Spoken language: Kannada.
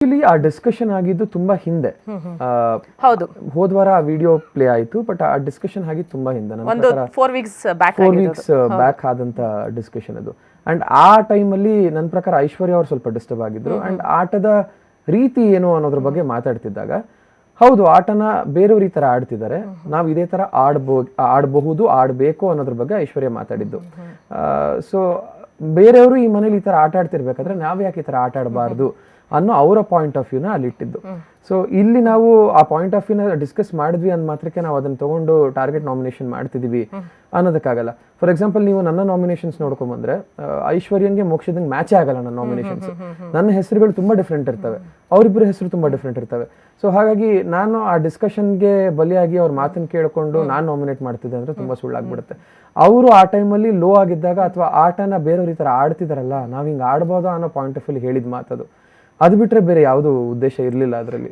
ಆಕ್ಚುಲಿ ಆ ಡಿಸ್ಕಷನ್ ಆಗಿದ್ದು ತುಂಬಾ ಹಿಂದೆ. ಹೌದು, ಹೋದ್ವಾರ ಆ ವಿಡಿಯೋ ಪ್ಲೇ ಆಯ್ತು, ಬಟ್ ಆ ಡಿಸ್ಕಷನ್ ಆಗಿದ್ದು ತುಂಬಾ ಹಿಂದೆ. ಒಂದು 4 ವೀಕ್ಸ್ ಬ್ಯಾಕ್ 4 ವೀಕ್ಸ್ ಬ್ಯಾಕ್ ಆದಂತ ಡಿಸ್ಕಷನ್ ಅದು. ಅಂಡ್ ಆ ಟೈಮಲ್ಲಿ ನನ್ನ ಪ್ರಕಾರ ಐಶ್ವರ್ಯ ಅವ್ರು ಸ್ವಲ್ಪ ಡಿಸ್ಟರ್ಬ್ ಆಗಿದ್ರು. ಅಂಡ್ ಆಟದ ರೀತಿ ಏನು ಅನ್ನೋದ್ರ ಬಗ್ಗೆ ಮಾತಾಡ್ತಿದ್ದಾಗ, ಹೌದು ಆಟನ ಬೇರೆಯವ್ರ ಈ ತರ ಆಡ್ತಿದ್ದಾರೆ, ನಾವು ಇದೇ ತರ ಆಡಬಹುದು ಆಡ್ಬೇಕು ಅನ್ನೋದ್ರ ಬಗ್ಗೆ ಐಶ್ವರ್ಯ ಮಾತಾಡಿದ್ದು. ಸೊ ಬೇರೆಯವರು ಈ ಮನೇಲಿ ಈ ತರ ಆಟ ಆಡ್ತಿರ್ಬೇಕಾದ್ರೆ ನಾವ್ ಯಾಕೆ ಈ ತರ ಆಟ ಆಡಬಾರ್ದು ಅನ್ನೋ ಅವರ ಪಾಯಿಂಟ್ ಆಫ್ ವ್ಯೂನ ಅಲ್ಲಿ ಇಟ್ಟಿದ್ದು. ಸೊ ಇಲ್ಲಿ ನಾವು ಆ ಪಾಯಿಂಟ್ ಆಫ್ ವ್ಯೂನ ಡಿಸ್ಕಸ್ ಮಾಡಿದ್ವಿ ಅಂದ ಮಾತ್ರಕ್ಕೆ ನಾವು ಅದನ್ನ ತಗೊಂಡು ಟಾರ್ಗೆಟ್ ನಾಮಿನೇಷನ್ ಮಾಡ್ತಿದೀವಿ ಅನ್ನೋದಕ್ಕಾಗಲ್ಲ. ಫಾರ್ ಎಕ್ಸಾಂಪಲ್, ನೀವು ನನ್ನ ನಾಮಿನೇಷನ್ಸ್ ನೋಡ್ಕೊಂಬಂದ್ರೆ ಐಶ್ವರ್ಯನ್ಗೆ ಮೋಕ್ಷದಂಗೆ ಮ್ಯಾಚೇ ಆಗಲ್ಲ ನನ್ನ ನಾಮಿನೇಷನ್ಸ್. ನನ್ನ ಹೆಸರುಗಳು ತುಂಬಾ ಡಿಫ್ರೆಂಟ್ ಇರ್ತವೆ, ಅವರಿಬ್ಬರ ಹೆಸರು ತುಂಬಾ ಡಿಫ್ರೆಂಟ್ ಇರ್ತವೆ. ಸೊ ಹಾಗಾಗಿ ನಾನು ಆ ಡಿಸ್ಕಷನ್ಗೆ ಬಲಿಯಾಗಿ ಅವ್ರ ಮಾತನ್ನ ಕೇಳ್ಕೊಂಡು ನಾನು ನಾಮಿನೇಟ್ ಮಾಡ್ತಿದ್ದೆ ಅಂದ್ರೆ ತುಂಬಾ ಸುಳ್ಳಾಗ್ಬಿಡುತ್ತೆ. ಅವರು ಆ ಟೈಮಲ್ಲಿ ಲೋ ಆಗಿದ್ದಾಗ ಅಥವಾ ಆಟನ ಬೇರೆಯವ್ರ ಈ ತರ ಆಡ್ತಿದಾರಲ್ಲ, ನಾವ್ ಹಿಂಗ್ ಆಡ್ಬೋದಾ ಅನ್ನೋ ಪಾಯಿಂಟ್ ಆಫ್ ವ್ಯೂ ಹೇಳಿದ ಮಾತದು. ಅದು ಬಿಟ್ರೆ ಬೇರೆ ಯಾವುದು ಉದ್ದೇಶ ಇರ್ಲಿಲ್ಲ ಅದರಲ್ಲಿ.